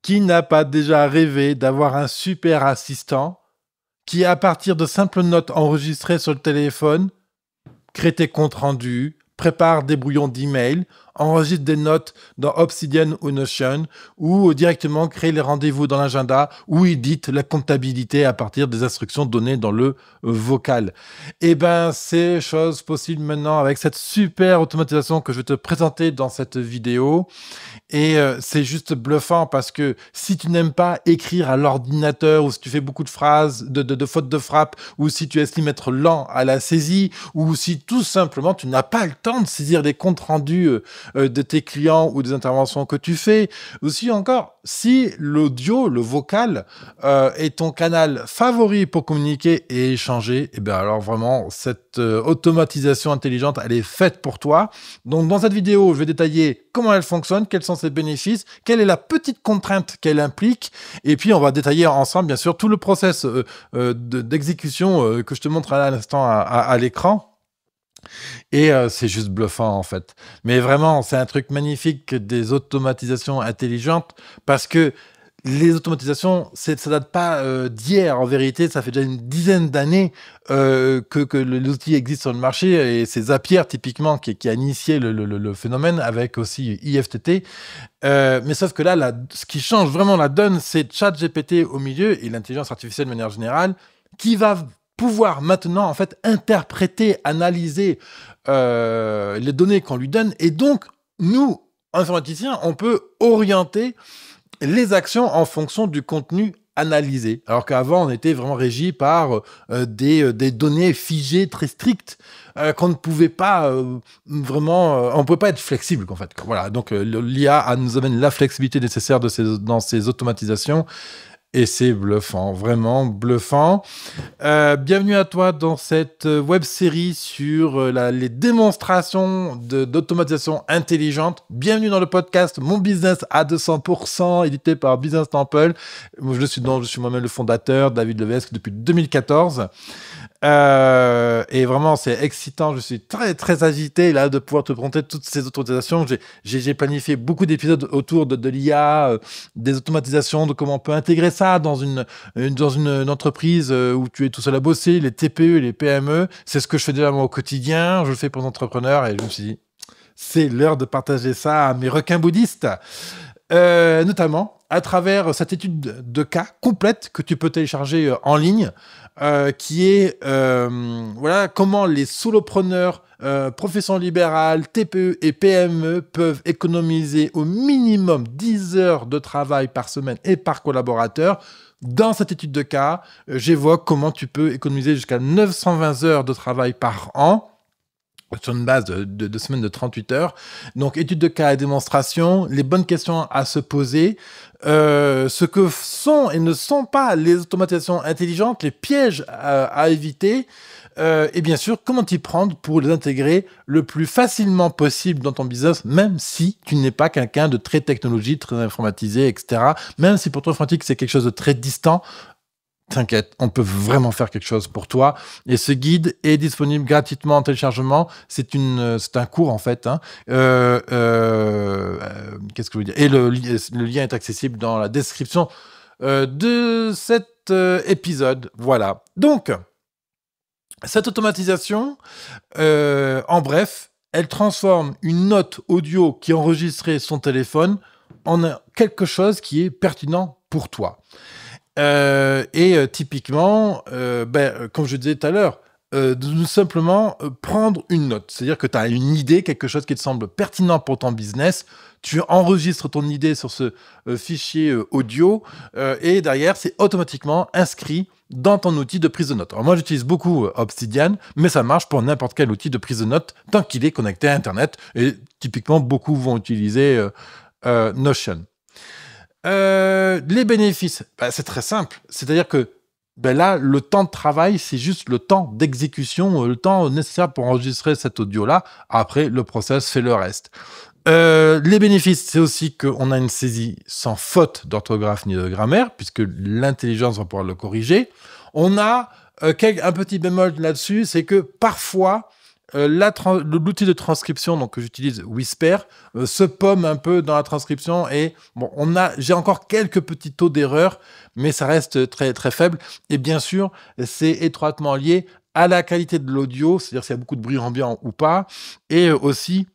Qui n'a pas déjà rêvé d'avoir un super assistant qui, à partir de simples notes enregistrées sur le téléphone, crée tes comptes rendus, prépare des brouillons d'email, enregistre des notes dans Obsidian ou Notion, ou directement crée les rendez-vous dans l'agenda, ou édite la comptabilité à partir des instructions données dans le vocal. Eh ben, c'est chose possible maintenant avec cette super automatisation que je vais te présenter dans cette vidéo. Et c'est juste bluffant parce que si tu n'aimes pas écrire à l'ordinateur ou si tu fais beaucoup de phrases, de fautes de frappe, ou si tu estimes être lent à la saisie, ou si tout simplement tu n'as pas le temps de saisir les comptes rendus de tes clients ou des interventions que tu fais, aussi encore, si l'audio, le vocal est ton canal favori pour communiquer et échanger, et bien alors vraiment, cette automatisation intelligente, elle est faite pour toi. Donc dans cette vidéo, je vais détailler comment elle fonctionne, quels sont ses bénéfices, quelle est la petite contrainte qu'elle implique, et puis on va détailler ensemble, bien sûr, tout le process d'exécution que je te montre à l'instant à l'écran. Et c'est juste bluffant, en fait. Mais vraiment, c'est un truc magnifique, des automatisations intelligentes, parce que les automatisations, ça date pas d'hier. En vérité, ça fait déjà une dizaine d'années que l'outil existe sur le marché. Et c'est Zapier, typiquement, qui a initié le phénomène, avec aussi IFTT. Mais sauf que là, ce qui change vraiment la donne, c'est ChatGPT au milieu, et l'intelligence artificielle de manière générale, qui va pouvoir maintenant, en fait, interpréter, analyser les données qu'on lui donne. Et donc, nous, informaticiens, on peut orienter les actions en fonction du contenu analysé. Alors qu'avant, on était vraiment régi par des données figées très strictes qu'on ne pouvait pas vraiment... on ne pouvait pas être flexible, en fait. Voilà, donc l'IA nous amène la flexibilité nécessaire dans ces automatisations. Et c'est bluffant, vraiment bluffant. Bienvenue à toi dans cette web-série sur les démonstrations d'automatisation intelligente. Bienvenue dans le podcast Mon Business à 200%, édité par Business Temple. Je suis moi-même le fondateur, David Levesque, depuis 2014. Et vraiment, c'est excitant. Je suis très, très agité là de pouvoir te présenter toutes ces automatisations. J'ai planifié beaucoup d'épisodes autour de l'IA, des automatisations, de comment on peut intégrer ça dans une entreprise où tu es tout seul à bosser, les TPE, les PME. C'est ce que je fais déjà moi au quotidien. Je le fais pour les entrepreneurs et je me suis dit, c'est l'heure de partager ça à mes requins bouddhistes. Notamment à travers cette étude de cas complète que tu peux télécharger en ligne, qui est voilà, comment les solopreneurs, professions libérales, TPE et PME peuvent économiser au minimum 10 heures de travail par semaine et par collaborateur. Dans cette étude de cas, j'évoque comment tu peux économiser jusqu'à 920 heures de travail par an, sur une base de semaines de 38 heures. Donc, étude de cas et démonstration, les bonnes questions à se poser, ce que sont et ne sont pas les automatisations intelligentes, les pièges à éviter, et bien sûr, comment t'y prendre pour les intégrer le plus facilement possible dans ton business, même si tu n'es pas quelqu'un de très technologie, très informatisé, etc. Même si pour toi, l'informatique, c'est quelque chose de très distant, t'inquiète, on peut vraiment faire quelque chose pour toi. Et ce guide est disponible gratuitement en téléchargement. C'est un cours, en fait. Hein. Qu'est-ce que je veux dire ? Et le lien est accessible dans la description de cet épisode. Voilà. Donc, cette automatisation, en bref, elle transforme une note audio qui enregistrait son téléphone en quelque chose qui est pertinent pour toi. Typiquement, comme je disais tout à l'heure, de simplement prendre une note. C'est-à-dire que tu as une idée, quelque chose qui te semble pertinent pour ton business, tu enregistres ton idée sur ce fichier audio et derrière, c'est automatiquement inscrit dans ton outil de prise de notes. Alors moi, j'utilise beaucoup Obsidian, mais ça marche pour n'importe quel outil de prise de notes tant qu'il est connecté à Internet. Et typiquement, beaucoup vont utiliser Notion. Les bénéfices, c'est très simple. C'est-à-dire que là, le temps de travail, c'est juste le temps d'exécution, le temps nécessaire pour enregistrer cet audio-là. Après, le process fait le reste. Les bénéfices, c'est aussi qu'on a une saisie sans faute d'orthographe ni de grammaire, puisque l'intelligence va pouvoir le corriger. On a un petit bémol là-dessus, c'est que parfois, l'outil de transcription donc, que j'utilise, Whisper, se pomme un peu dans la transcription et bon, j'ai encore quelques petits taux d'erreur, mais ça reste très, très faible. Et bien sûr, c'est étroitement lié à la qualité de l'audio, c'est-à-dire s'il y a beaucoup de bruit ambiant ou pas, et aussi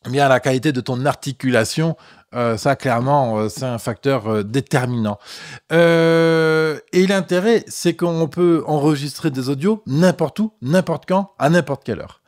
bien à la qualité de ton articulation. Ça, clairement, c'est un facteur déterminant. Et l'intérêt, c'est qu'on peut enregistrer des audios n'importe où, n'importe quand, à n'importe quelle heure.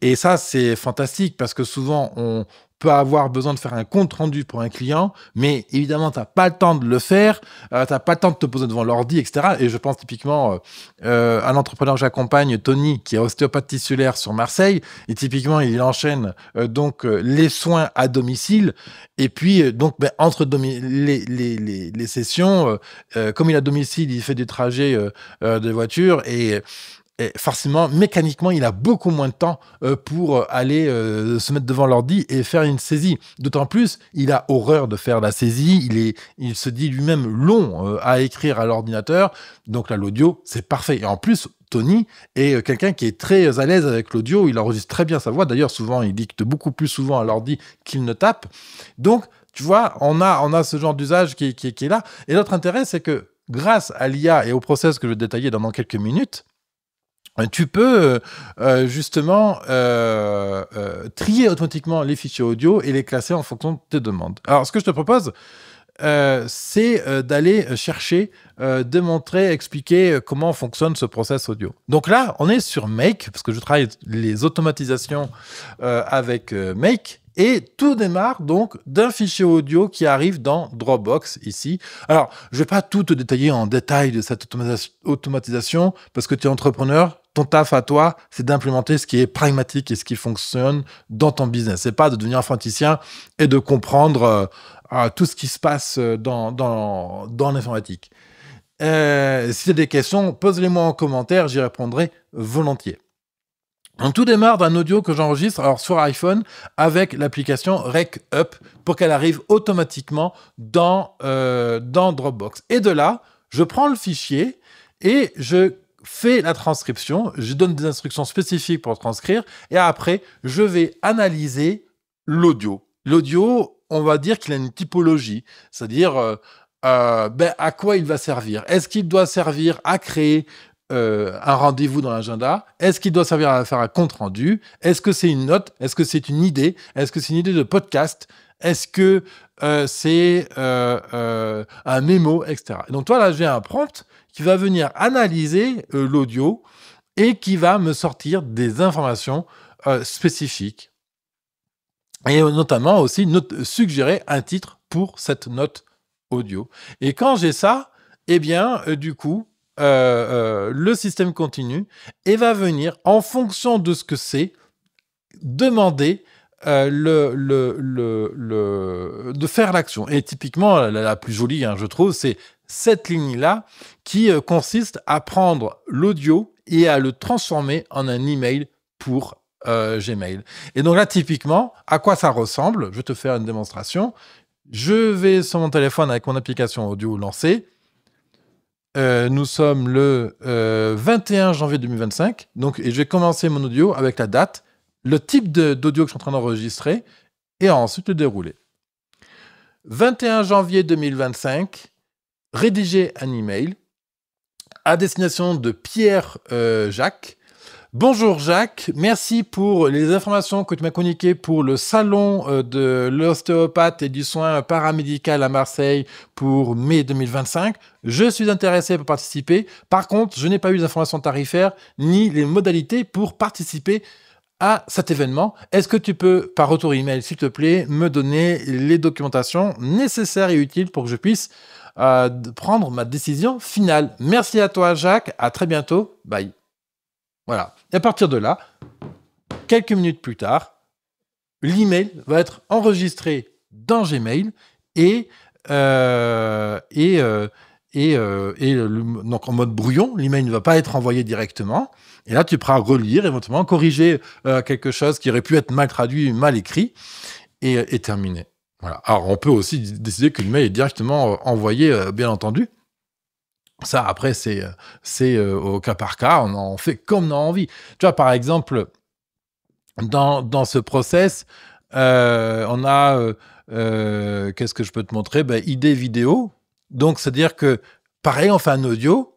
Et ça, c'est fantastique parce que souvent, on peut avoir besoin de faire un compte rendu pour un client, mais évidemment, tu n'as pas le temps de le faire, tu n'as pas le temps de te poser devant l'ordi, etc. Et je pense typiquement à l'entrepreneur que j'accompagne, Tony, qui est ostéopathe tissulaire sur Marseille, et typiquement, il enchaîne les soins à domicile, et puis entre les sessions, comme il est à domicile, il fait des trajets de voiture, et forcément, mécaniquement, il a beaucoup moins de temps pour aller se mettre devant l'ordi et faire une saisie. D'autant plus, il a horreur de faire la saisie. Il se dit lui-même long à écrire à l'ordinateur. Donc là, l'audio, c'est parfait. Et en plus, Tony est quelqu'un qui est très à l'aise avec l'audio. Il enregistre très bien sa voix. D'ailleurs, souvent, il dicte beaucoup plus souvent à l'ordi qu'il ne tape. Donc, tu vois, on a ce genre d'usage qui est là. Et l'autre intérêt, c'est que grâce à l'IA et au process que je vais détailler dans quelques minutes, tu peux justement trier automatiquement les fichiers audio et les classer en fonction de tes demandes. Alors, ce que je te propose, c'est d'aller chercher, démontrer, expliquer comment fonctionne ce process audio. Donc là, on est sur Make, parce que je travaille les automatisations avec Make. Et tout démarre donc d'un fichier audio qui arrive dans Dropbox ici. Alors, je ne vais pas tout te détailler en détail de cette automatisation parce que tu es entrepreneur. Ton taf à toi, c'est d'implémenter ce qui est pragmatique et ce qui fonctionne dans ton business. C'est pas de devenir informaticien et de comprendre tout ce qui se passe dans l'informatique. Si tu as des questions, pose-les-moi en commentaire, j'y répondrai volontiers. Donc, tout démarre d'un audio que j'enregistre sur iPhone avec l'application RecUp pour qu'elle arrive automatiquement dans Dropbox. Et de là, je prends le fichier et je fais la transcription. Je donne des instructions spécifiques pour transcrire et après, je vais analyser l'audio. L'audio, on va dire qu'il a une typologie, c'est-à-dire à quoi il va servir. Est-ce qu'il doit servir à créer un rendez-vous dans l'agenda? Est-ce qu'il doit servir à faire un compte rendu? Est-ce que c'est une note? Est-ce que c'est une idée? Est-ce que c'est une idée de podcast? Est-ce que c'est un mémo, etc. Et donc, toi, là, j'ai un prompt qui va venir analyser l'audio et qui va me sortir des informations spécifiques. Et notamment aussi suggérer un titre pour cette note audio. Et quand j'ai ça, eh bien, du coup, le système continue et va venir, en fonction de ce que c'est, demander de faire l'action. Et typiquement, la plus jolie, je trouve, c'est cette ligne-là qui consiste à prendre l'audio et à le transformer en un email pour Gmail. Et donc là, typiquement, à quoi ça ressemble? Je vais te faire une démonstration. Je vais sur mon téléphone avec mon application audio lancée. Nous sommes le 21 janvier 2025, et je vais commencer mon audio avec la date, le type d'audio que je suis en train d'enregistrer, et ensuite le dérouler. 21 janvier 2025, rédiger un email à destination de Pierre Jacques. Bonjour Jacques, merci pour les informations que tu m'as communiquées pour le salon de l'ostéopathe et du soin paramédical à Marseille pour mai 2025. Je suis intéressé pour participer. Par contre, je n'ai pas eu les informations tarifaires ni les modalités pour participer à cet événement. Est-ce que tu peux, par retour email, s'il te plaît, me donner les documentations nécessaires et utiles pour que je puisse prendre ma décision finale? Merci à toi Jacques, à très bientôt, bye. Voilà. Et à partir de là, quelques minutes plus tard, l'email va être enregistré dans Gmail donc en mode brouillon. L'email ne va pas être envoyé directement. Et là, tu pourras relire, éventuellement corriger quelque chose qui aurait pu être mal traduit, mal écrit, et terminer. Voilà. Alors, on peut aussi décider que l'email est directement envoyé, bien entendu. Ça, après, c'est au cas par cas, on en fait comme on a envie. Tu vois, par exemple, dans ce process, on a, qu'est-ce que je peux te montrer? Idée vidéo. Donc, c'est-à-dire que, pareil, on fait un audio.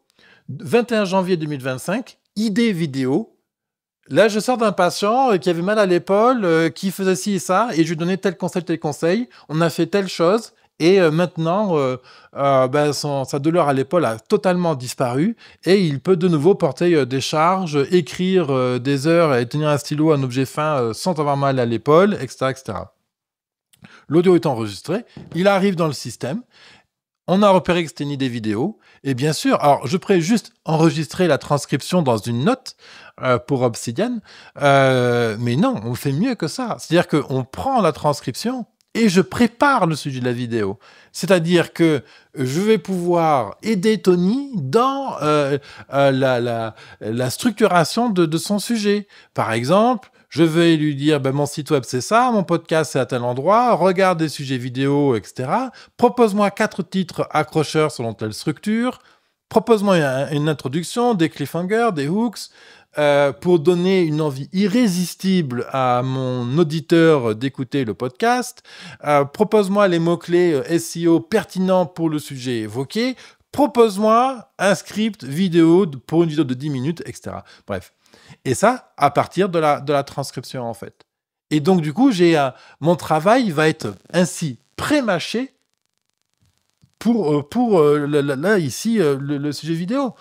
21 janvier 2025, idée vidéo. Là, je sors d'un patient qui avait mal à l'épaule, qui faisait ci et ça, et je lui donnais tel conseil, tel conseil. On a fait telle chose, et maintenant, sa douleur à l'épaule a totalement disparu, et il peut de nouveau porter des charges, écrire des heures et tenir un stylo, un objet fin, sans avoir mal à l'épaule, etc., etc. L'audio est enregistré, il arrive dans le système. On a repéré que c'était une idée vidéo. Et bien sûr, alors je pourrais juste enregistrer la transcription dans une note pour Obsidian. Mais non, on fait mieux que ça. C'est-à-dire qu'on prend la transcription et je prépare le sujet de la vidéo. C'est-à-dire que je vais pouvoir aider Tony dans la structuration de son sujet. Par exemple, je vais lui dire, mon site web c'est ça, mon podcast c'est à tel endroit, regarde des sujets vidéo, etc. Propose-moi 4 titres accrocheurs selon telle structure. Propose-moi une introduction, des cliffhangers, des hooks, pour donner une envie irrésistible à mon auditeur d'écouter le podcast. Propose-moi les mots-clés SEO pertinents pour le sujet évoqué. Propose-moi un script vidéo pour une vidéo de 10 minutes, etc. Bref. Et ça, à partir de la transcription, en fait. Et donc, du coup, mon travail va être ainsi pré-mâché pour là, ici, le sujet vidéo.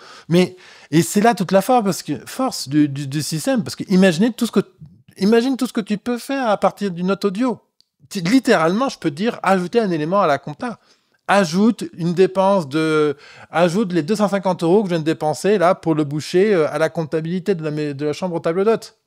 Et c'est là toute la force du système, parce que imagine tout ce que tu peux faire à partir d'une note audio. Littéralement, je peux dire, ajouter un élément à la compta. Ajoute les 250 € que je viens de dépenser là pour le boucher à la comptabilité de la chambre au table d'hôte.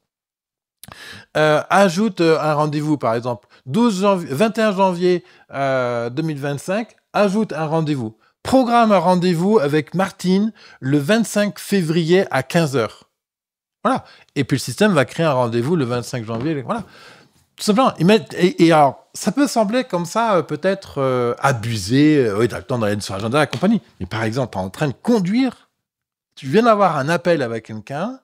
Ajoute un rendez-vous, par exemple. 21 janvier 2025, ajoute un rendez-vous. Programme un rendez-vous avec Martine le 25 février à 15h. Voilà. Et puis le système va créer un rendez-vous le 25 janvier. Voilà. Tout simplement. Et alors, ça peut sembler comme ça, peut-être abusé. Oui, t'as le temps d'aller sur l'agenda de la compagnie. Mais par exemple, t'es en train de conduire. Tu viens d'avoir un appel avec quelqu'un.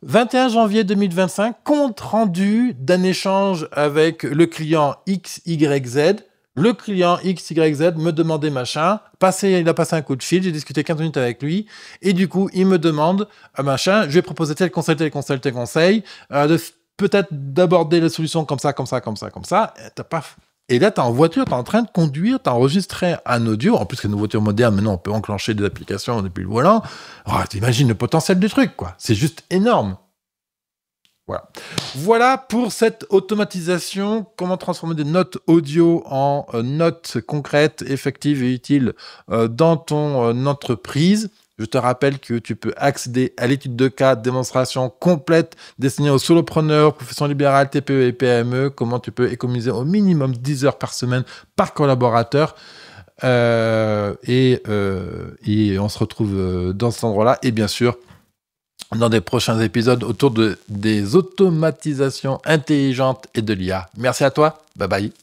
21 janvier 2025, compte rendu d'un échange avec le client XYZ. Le client XYZ me demandait machin, il a passé un coup de fil, j'ai discuté 15 minutes avec lui, et du coup, il me demande machin, je vais proposer tel conseil, peut-être d'aborder la solution comme ça, et là, t'es en voiture, t'es en train de conduire, t'as enregistré un audio, en plus c'est une voiture moderne, maintenant on peut enclencher des applications depuis le volant. T'imagines le potentiel du truc, quoi. C'est juste énorme. Voilà pour cette automatisation, comment transformer des notes audio en notes concrètes, effectives et utiles dans ton entreprise. Je te rappelle que tu peux accéder à l'étude de cas, démonstration complète destinée aux solopreneurs, professions libérales, TPE et PME, comment tu peux économiser au minimum 10 heures par semaine par collaborateur. Et on se retrouve dans cet endroit-là. Et bien sûr, dans des prochains épisodes autour des automatisations intelligentes et de l'IA. Merci à toi. Bye bye.